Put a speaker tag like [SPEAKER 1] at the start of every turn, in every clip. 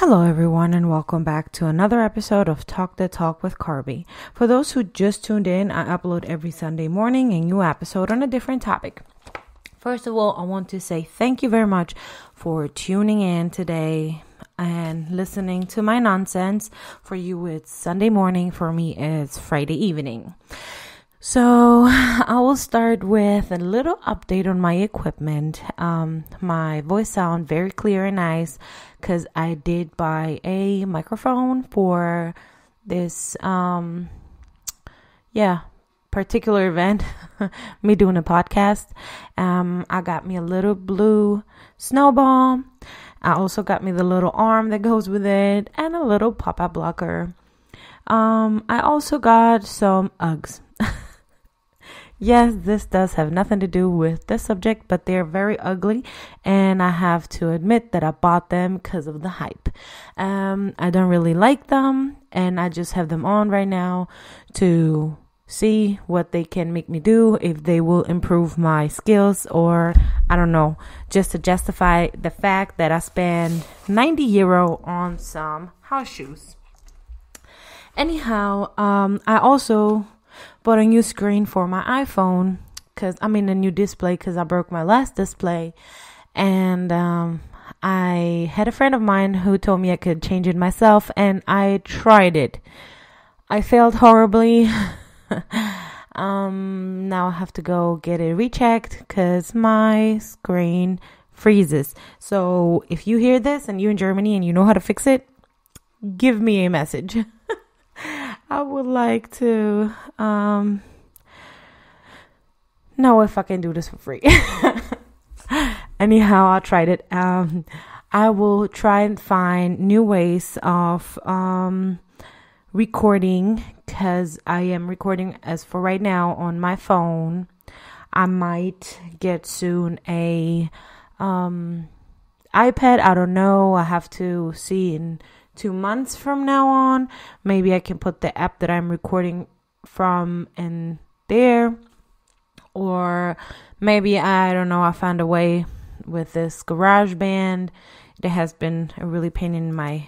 [SPEAKER 1] Hello everyone and welcome back to another episode of Talk the Talk with Carbie. For those who just tuned in, I upload every Sunday morning a new episode on a different topic. First of all, I want to say thank you very much for tuning in today and listening to my nonsense. For you, it's Sunday morning. For me, it's Friday evening. So I will start with a little update on my equipment. My voice sound very clear and nice because I did buy a microphone for this, particular event, me doing a podcast. I got me a little blue snowball. I also got me the little arm that goes with it and a little pop-up blocker. I also got some Uggs. Yes, this does have nothing to do with the subject, but they're very ugly, and I have to admit that I bought them because of the hype. I don't really like them, and I just have them on right now to see what they can make me do, if they will improve my skills, or I don't know, just to justify the fact that I spent €90 on some house shoes. Anyhow, I also bought a new screen for my iPhone a new display because I broke my last display. And I had a friend of mine who told me I could change it myself, and I tried it. I failed horribly. Now I have to go get it rechecked because my screen freezes. So if you hear this and you're in Germany and you know how to fix it, give me a message. I would like to know if I can do this for free. Anyhow, I tried it. I will try and find new ways of recording because I am recording as for right now on my phone. I might get soon a iPad. I don't know. I have to see in 2 months from now on. Maybe I can put the app that I'm recording from in there, or maybe I don't know, I found a way with this GarageBand. It has been a really pain in my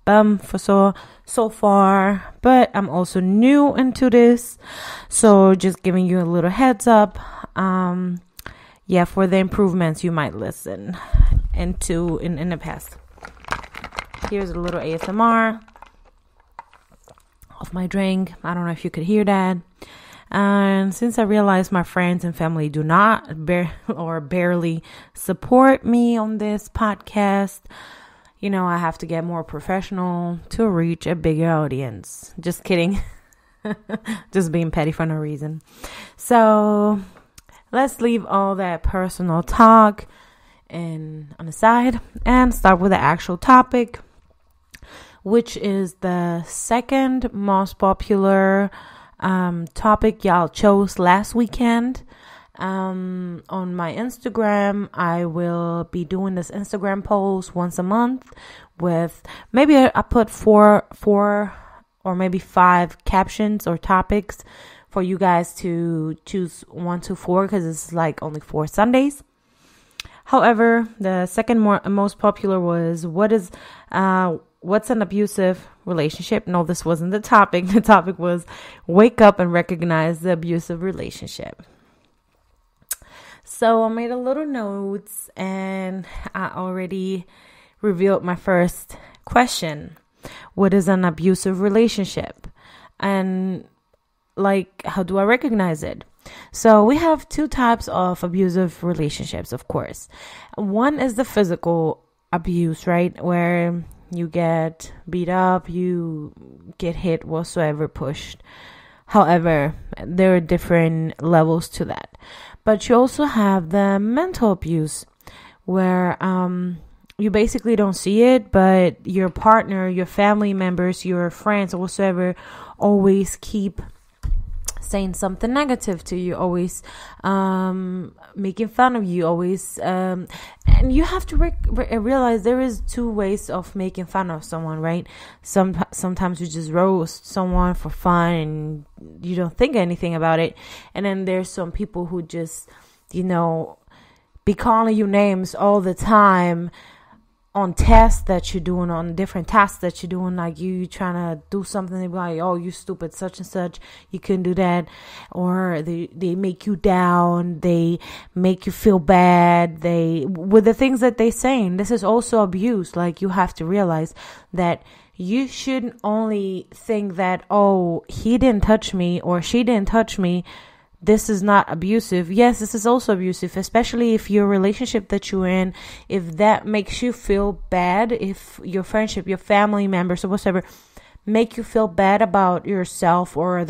[SPEAKER 1] bum for so far, but I'm also new into this, so just giving you a little heads up. For the improvements you might listen into in the past. Here's a little ASMR of my drink. I don't know if you could hear that. And since I realized my friends and family do not barely support me on this podcast, I have to get more professional to reach a bigger audience. Just kidding. Just being petty for no reason. So let's leave all that personal talk on the side and start with the actual topic, which is the second most popular topic y'all chose last weekend. On my Instagram, I will be doing this Instagram post once a month with maybe I put four or maybe 5 captions or topics for you guys to choose 1 to 4 because it's like only 4 Sundays. However, the second most popular was what's an abusive relationship? No, this wasn't the topic. The topic was wake up and recognize the abusive relationship. So I made a little notes and I already revealed my first question. What is an abusive relationship? And how do I recognize it? So we have 2 types of abusive relationships, of course. One is the physical abuse, right? Where you get beat up, you get hit, whatsoever, pushed. However, there are different levels to that. But you also have the mental abuse where you basically don't see it, but your partner, your family members, your friends, or whatsoever always keep saying something negative to you, always making fun of you, always and you have to realize there is 2 ways of making fun of someone, right? Sometimes you just roast someone for fun and you don't think anything about it, and then there's some people who just be calling you names all the time on tests that you're doing, on different tasks that you're doing, like you trying to do something, they be like, oh, you stupid, such and such, you couldn't do that. Or they make you down, they make you feel bad, with the things that they saying. This is also abuse. Like, you have to realize that you shouldn't only think that, oh, he didn't touch me or she didn't touch me, this is not abusive. Yes, this is also abusive, especially if your relationship that you're in, if that makes you feel bad, if your friendship, your family members or whatever make you feel bad about yourself or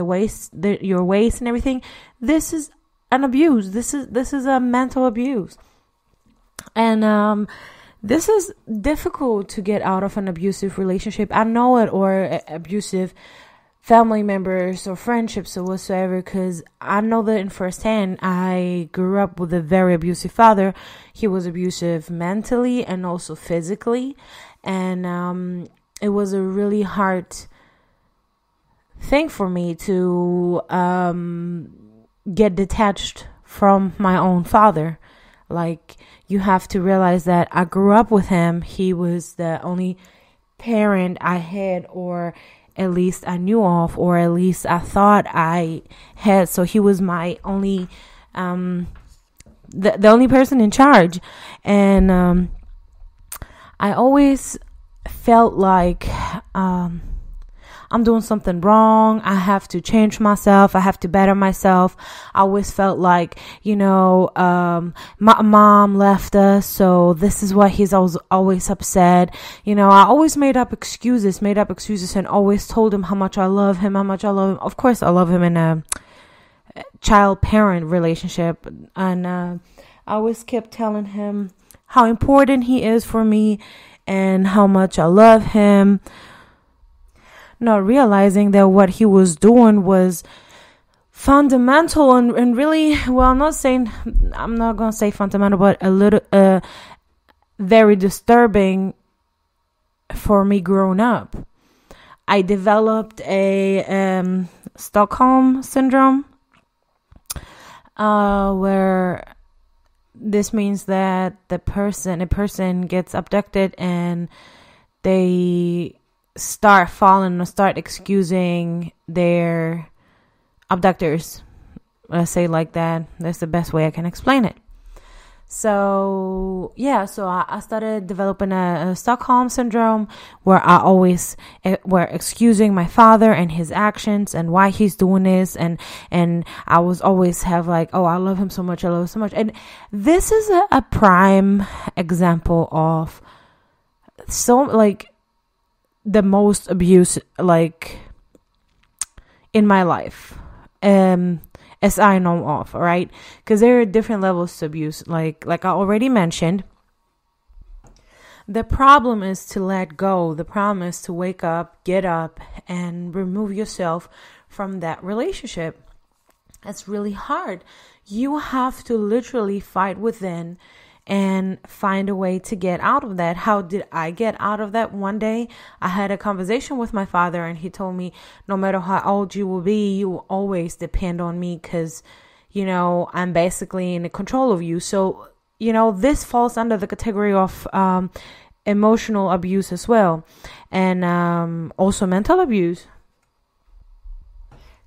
[SPEAKER 1] your ways and everything, this is an abuse. This is a mental abuse. And this is difficult to get out of an abusive relationship. I know it, or abusive family members or friendships or whatsoever, because I know that in firsthand. I grew up with a very abusive father. He was abusive mentally and also physically, and it was a really hard thing for me to get detached from my own father. Like, you have to realize that I grew up with him. He was the only parent I had, or at least I knew of, or at least I thought I had. So he was my only, the only person in charge. And I always felt like I'm doing something wrong. I have to change myself. I have to better myself. I always felt like, my mom left us, so this is why he's always upset. I always made up excuses and always told him how much I love him, Of course, I love him in a child-parent relationship. And I always kept telling him how important he is for me and how much I love him. Not realizing that what he was doing was fundamental and really, well, I'm not going to say fundamental, but a little, very disturbing for me growing up. I developed a Stockholm Syndrome, where this means that a person gets abducted and they start falling or start excusing their abductors. Let's say like that. That's the best way I can explain it. So I started developing a Stockholm Syndrome, where I always were excusing my father and his actions and why he's doing this, and I was always have like, oh, I love him so much, and this is a prime example of the most abuse, like, in my life, as I know of, all right? Because there are different levels to abuse. Like I already mentioned, the problem is to let go. The problem is to wake up, get up, and remove yourself from that relationship. It's really hard. You have to literally fight within and find a way to get out of that. How did I get out of that? One day I had a conversation with my father, and he told me, no matter how old you will be, you will always depend on me, because, I'm basically in control of you. So, this falls under the category of emotional abuse as well. And also mental abuse.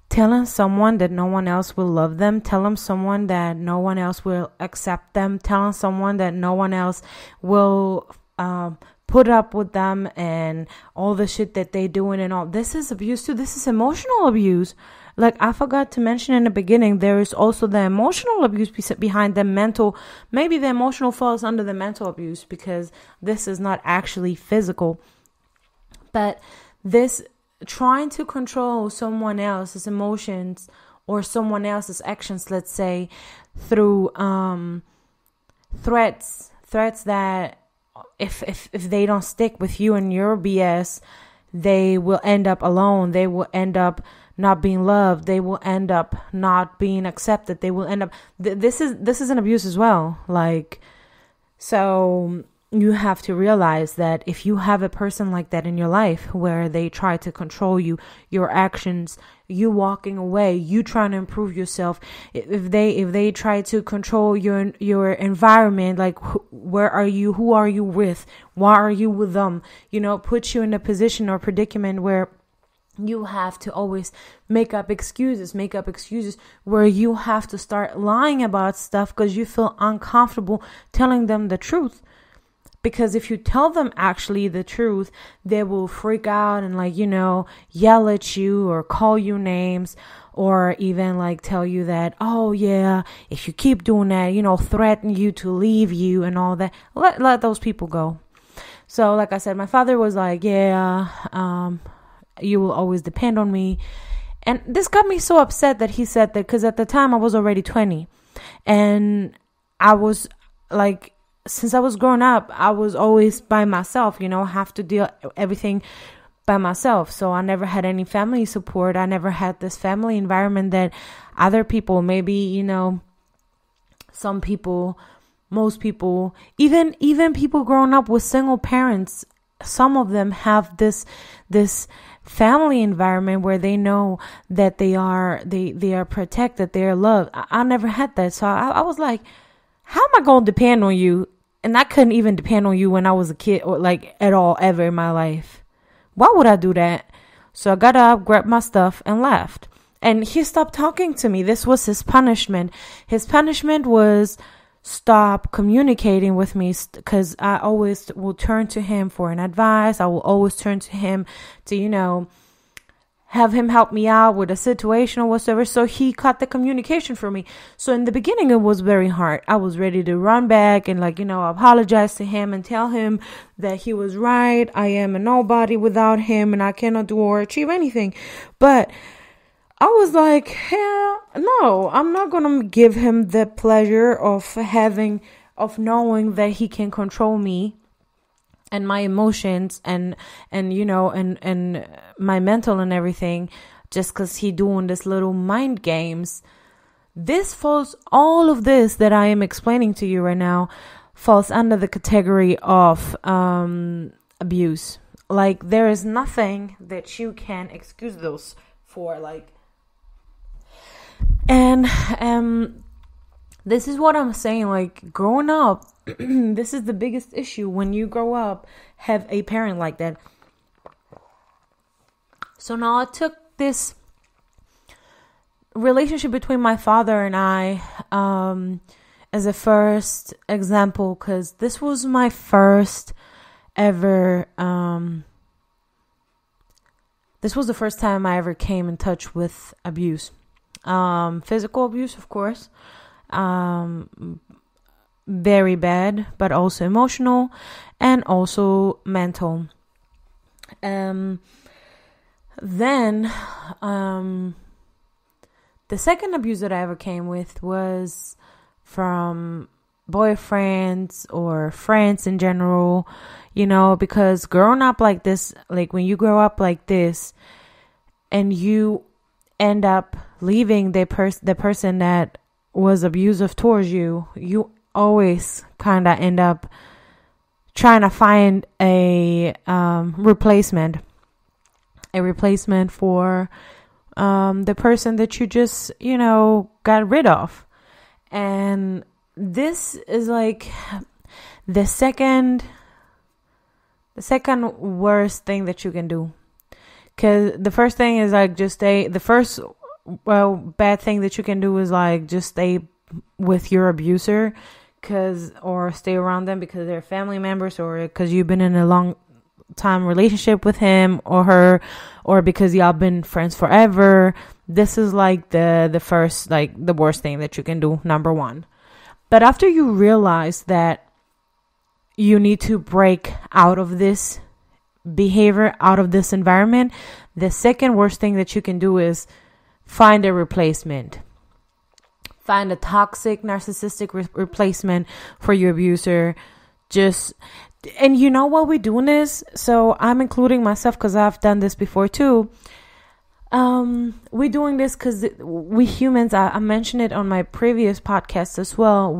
[SPEAKER 1] Telling someone that no one else will love them, telling someone that no one else will accept them, telling someone that no one else will put up with them, and all the shit that they doing and all. This is abuse too. This is emotional abuse. Like I forgot to mention in the beginning, there is also the emotional abuse behind the mental. Maybe the emotional falls under the mental abuse, because this is not actually physical. But this trying to control someone else's emotions or someone else's actions, let's say, through threats that if they don't stick with you and your BS, they will end up alone. They will end up not being loved. They will end up not being accepted. They will end up this is an abuse as well. Like, so you have to realize that if you have a person like that in your life where they try to control you, your actions, you walking away, you trying to improve yourself, if they try to control your environment, like where are you, who are you with, why are you with them, put you in a position or predicament where you have to always make up excuses where you have to start lying about stuff because you feel uncomfortable telling them the truth. Because if you tell them actually the truth, they will freak out and yell at you or call you names, or even tell you that, oh yeah, if you keep doing that, threaten you to leave you and all that. Let those people go. So like I said, my father was like, you will always depend on me. And this got me so upset that he said that, because at the time I was already 20 and I was since I was growing up, I was always by myself, have to deal everything by myself. So I never had any family support. I never had this family environment that other people, maybe, some people, most people, even people growing up with single parents, some of them have this family environment where they know that they are protected, they are loved. I never had that. So I was like, how am I going to depend on you? And I couldn't even depend on you when I was a kid or at all ever in my life. Why would I do that? So I got up, grabbed my stuff and left. And he stopped talking to me. This was his punishment. His punishment was stop communicating with me, because I always will turn to him for an advice. I will always turn to him to, have him help me out with a situation or whatever. So he cut the communication for me. So in the beginning, it was very hard. I was ready to run back and apologize to him and tell him that he was right. I am a nobody without him and I cannot do or achieve anything. But I was like, hell no, I'm not going to give him the pleasure of knowing that he can control me and my emotions and my mental and everything, just because he doing this little mind games. All of this that I am explaining to you right now falls under the category of abuse. There is nothing that you can excuse those for, and this is what I'm saying, growing up, this is the biggest issue when you grow up, have a parent like that. So now I took this relationship between my father and I as a first example, because this was my first ever, this was the first time I ever came in touch with abuse. Physical abuse, of course. Very bad, but also emotional and also mental. Then the second abuse that I ever came with was from boyfriends or friends in general, because growing up like this, when you grow up like this and you end up leaving the person that was abusive towards you, you always kind of end up trying to find a replacement for the person that you just got rid of. And this is the second worst thing that you can do, because the first thing is just stay. The first bad thing that you can do is just stay with your abuser, or stay around them because they're family members, or because you've been in a long time relationship with him or her, or because y'all been friends forever. This is the first, the worst thing that you can do, number one. But after you realize that you need to break out of this behavior, out of this environment, the second worst thing that you can do is find a replacement. Find a toxic, narcissistic replacement for your abuser. And you know what, we're doing this, so I'm including myself because I've done this before too. We're doing this because we humans, I mentioned it on my previous podcast as well.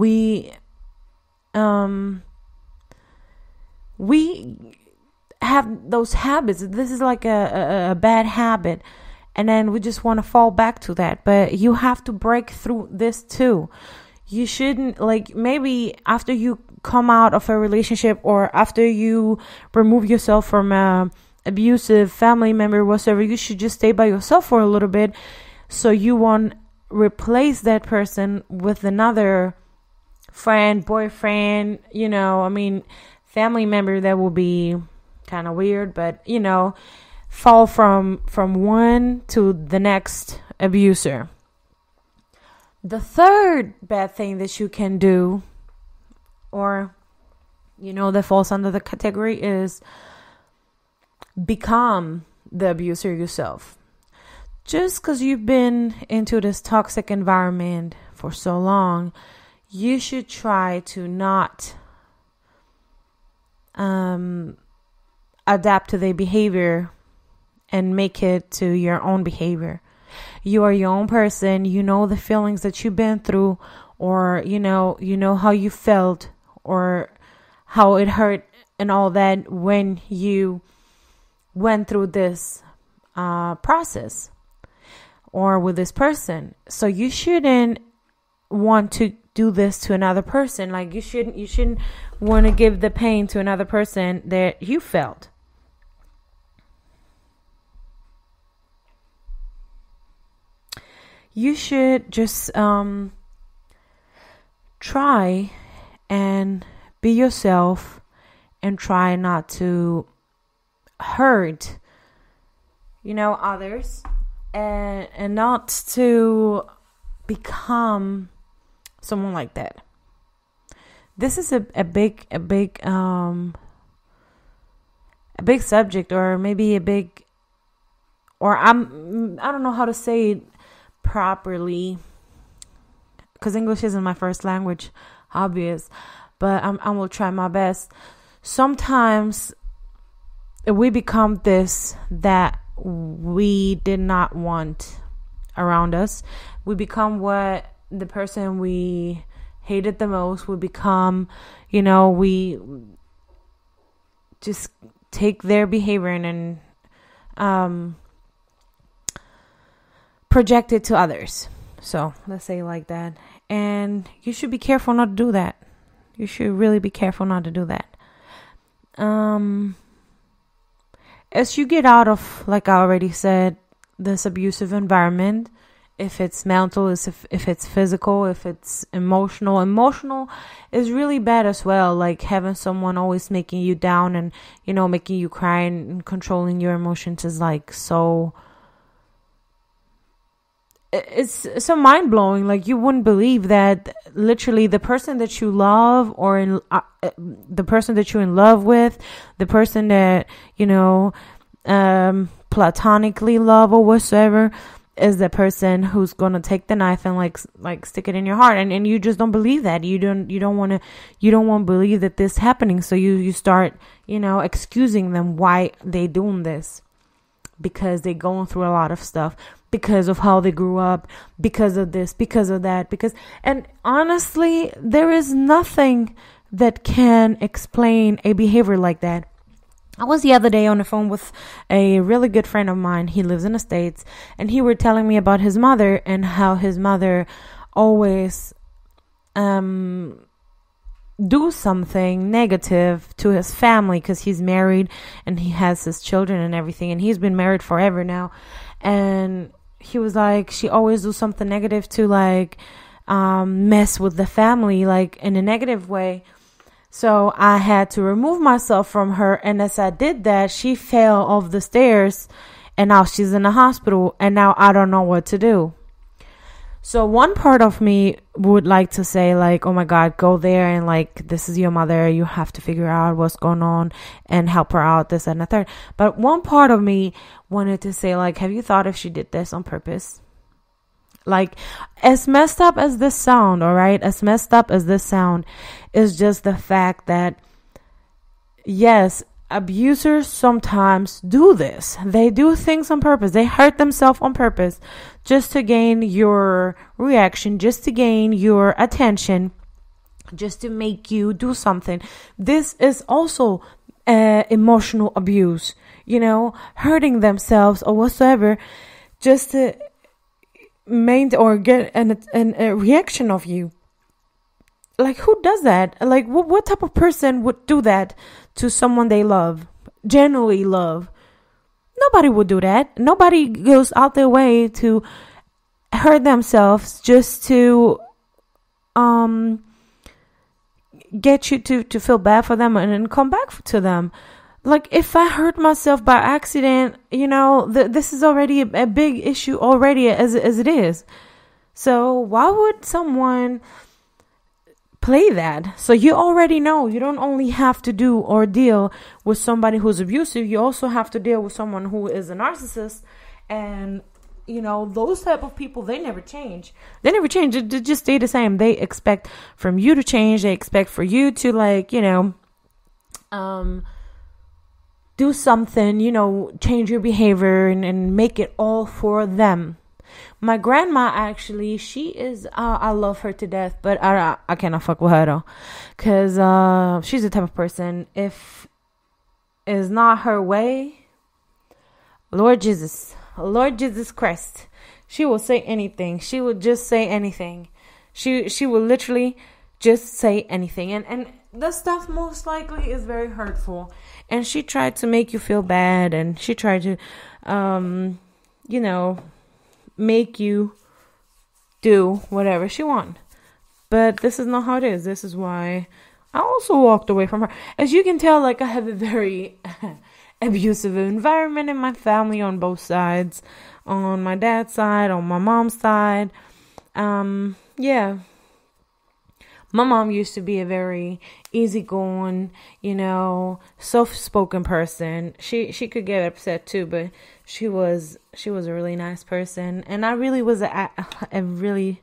[SPEAKER 1] we have those habits. This is like a bad habit. And then we just want to fall back to that. But you have to break through this too. You shouldn't, like, maybe after you come out of a relationship or after you remove yourself from a abusive family member, whatsoever, you should just stay by yourself for a little bit so you won't replace that person with another friend, boyfriend, family member. That will be kind of weird, but fall from one to the next abuser. The third bad thing that you can do, or that falls under the category, is become the abuser yourself. Just because you've been into this toxic environment for so long, you should try to not adapt to their behavior and make it to your own behavior. You are your own person. You know the feelings that you've been through, or you know how you felt, or how it hurt and all that when you went through this process or with this person. So you shouldn't want to do this to another person. Like you shouldn't want to give the pain to another person that you felt. You should just try and be yourself and try not to hurt, others, and not to become someone like that. This is a big subject, or maybe I don't know how to say it properly, because English isn't my first language, obvious, but I will try my best. Sometimes we become this that we did not want around us. We become what the person we hated the most. We become, we just take their behavior and project it to others. So let's say like that. And you should be careful not to do that. You should really be careful not to do that. As you get out of, like I already said, this abusive environment, if it's mental, if it's physical, if it's emotional is really bad as well. Like having someone always making you down and, making you cry and controlling your emotions is like so... It's so mind-blowing. Like you wouldn't believe that literally the person that you love, or the person that you're in love with, the person that platonically love or whatsoever, is the person who's gonna take the knife and like stick it in your heart, and you just don't believe that. You don't want to believe that this is happening. So you start excusing them why they doing this, because they're going through a lot of stuff, because of how they grew up, because of this, because of that, and honestly, there is nothing that can explain a behavior like that. I was the other day on the phone with a really good friend of mine. He lives in the States, and he was telling me about his mother and how his mother always do something negative to his family, because he's married and he has his children and everything, and he's been married forever now. And he was like, she always do something negative to mess with the family, like in a negative way. So I had to remove myself from her, and as I did that, she fell off the stairs, and now she's in the hospital, and now I don't know what to do. So one part of me would like to say, like, oh my God, go there and this is your mother. You have to figure out what's going on and help her out, this and the third. But one part of me wanted to say, have you thought if she did this on purpose? As messed up as this sound, all right? As messed up as this sound is just the fact that, yes, abusers sometimes do this. They do things on purpose. They hurt themselves on purpose just to gain your reaction, just to gain your attention, just to make you do something. This is also emotional abuse, hurting themselves or whatsoever, just to maintain or get a reaction of you. Like, who does that? Like, what type of person would do that to someone they love, genuinely love? Nobody would do that. Nobody goes out their way to hurt themselves just to get you to feel bad for them and then come back to them. Like, if I hurt myself by accident, this is already a big issue already as it is. So why would someone play that? So you already know you don't only have to do or deal with somebody who's abusive, you also have to deal with someone who is a narcissist. And those type of people, they never change. They just stay the same. They expect from you to change. They expect for you to do something, change your behavior and make it all for them. My grandma, actually, she is, I love her to death, but I cannot fuck with her though. Cause, she's the type of person, if it's not her way, Lord Jesus Christ, she will say anything. She would just say anything. She will literally just say anything. And the stuff most likely is very hurtful. And she tried to make you feel bad. And she tried to, make you do whatever she wants. But this is not how it is. This is why I also walked away from her. As you can tell, I have a very abusive environment in my family on both sides. On my dad's side, on my mom's side. Yeah. My mom used to be a very easygoing, soft-spoken person. She could get upset too, but she was a really nice person. And I really was a really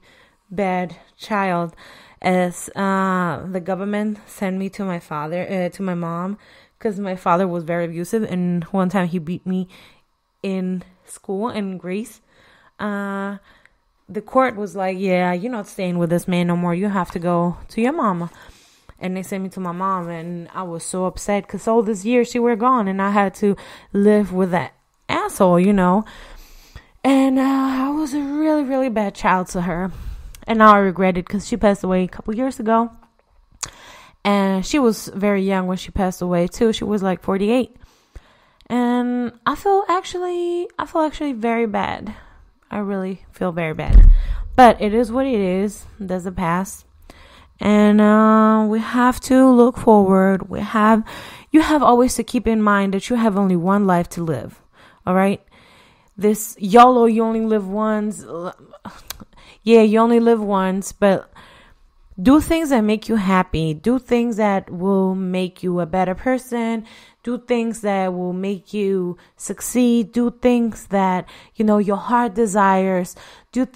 [SPEAKER 1] bad child, as the government sent me to my father, to my mom, because my father was very abusive. And one time he beat me in school in Greece. The court was like, yeah, you're not staying with this man no more. You have to go to your mama. And they sent me to my mom. And I was so upset because all this year she were gone. And I had to live with that asshole, And I was a really, really bad child to her. And now I regret it because she passed away a couple years ago. And she was very young when she passed away too. She was like 48. And I feel actually very bad. I really feel very bad. But it is what it is. There's a past. And we have to look forward. You have always to keep in mind that you have only one life to live. All right? This YOLO, you only live once. Yeah, you only live once. But do things that make you happy. Do things that will make you a better person. Do things that will make you succeed. Do things that, your heart desires. Do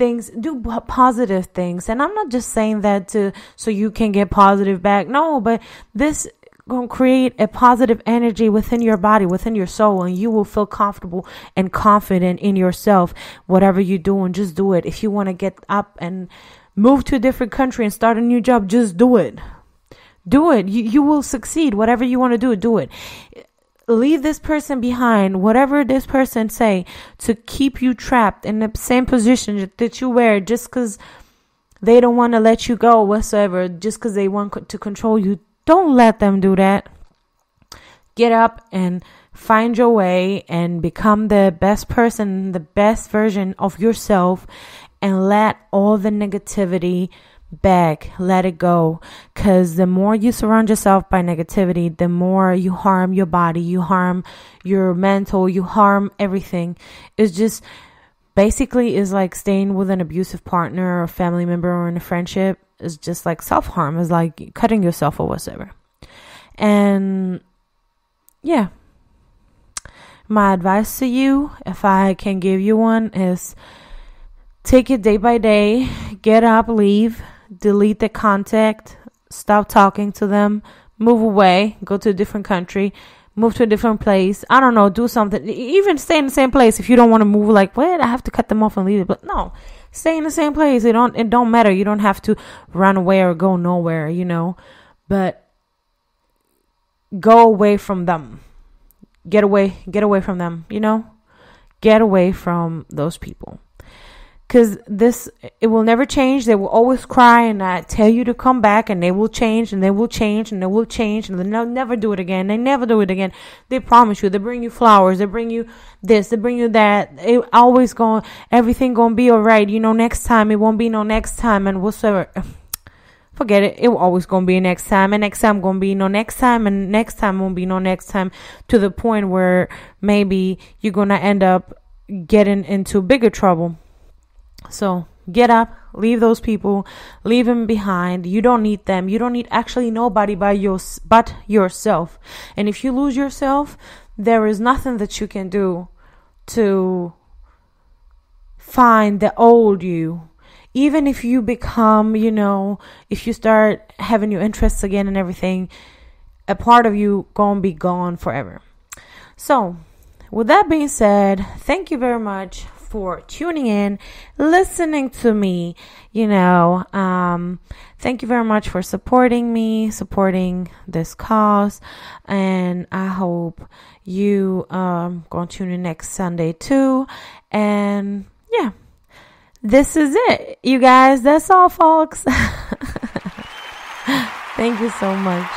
[SPEAKER 1] positive things. And I'm not just saying that so you can get positive back. No, but this going to create a positive energy within your body, within your soul, and you will feel comfortable and confident in yourself. Whatever you're doing, just do it. If you want to get up and move to a different country and start a new job, just do it. Do it. You will succeed. Whatever you want to do it. Leave this person behind. Whatever this person say to keep you trapped in the same position that you were, just because they don't want to let you go whatsoever, just because they want to control you. Don't let them do that. Get up and find your way and become the best person, the best version of yourself, and let all the negativity back. Let it go. Because the more you surround yourself by negativity, the more you harm your body, you harm your mental, you harm everything. It's just basically is like staying with an abusive partner or family member or in a friendship is just like self-harm. It's like cutting yourself or whatever. And yeah, my advice to you, if I can give you one, is take it day by day. Get up, leave, delete the contact, stop talking to them, move away, go to a different country, move to a different place. I don't know, do something. Even stay in the same place if you don't want to move. Like, wait, I have to cut them off and leave it. But no, stay in the same place. It don't matter. You don't have to run away or go nowhere, But go away from them. Get away from them, get away from those people. Because it will never change. They will always cry and tell you to come back, and they will change and they will change and they will change, and they'll never do it again. They never do it again. They promise you. They bring you flowers. They bring you this. They bring you that. Everything gonna be all right. Next time it won't be no next time and whatsoever. Forget it. It will always gonna be next time, and next time gonna be no next time, and next time won't be no next time, to the point where maybe you're gonna end up getting into bigger trouble. So get up, leave those people, leave them behind. You don't need them. You don't need actually nobody but yourself. And if you lose yourself, there is nothing that you can do to find the old you. Even if you become, if you start having your interests again and everything, a part of you gonna be gone forever. So with that being said, thank you very much for tuning in, listening to me. Thank you very much for supporting me, supporting this cause, and I hope you going to tune in next Sunday too. And yeah, this is it, you guys. That's all, folks. Thank you so much.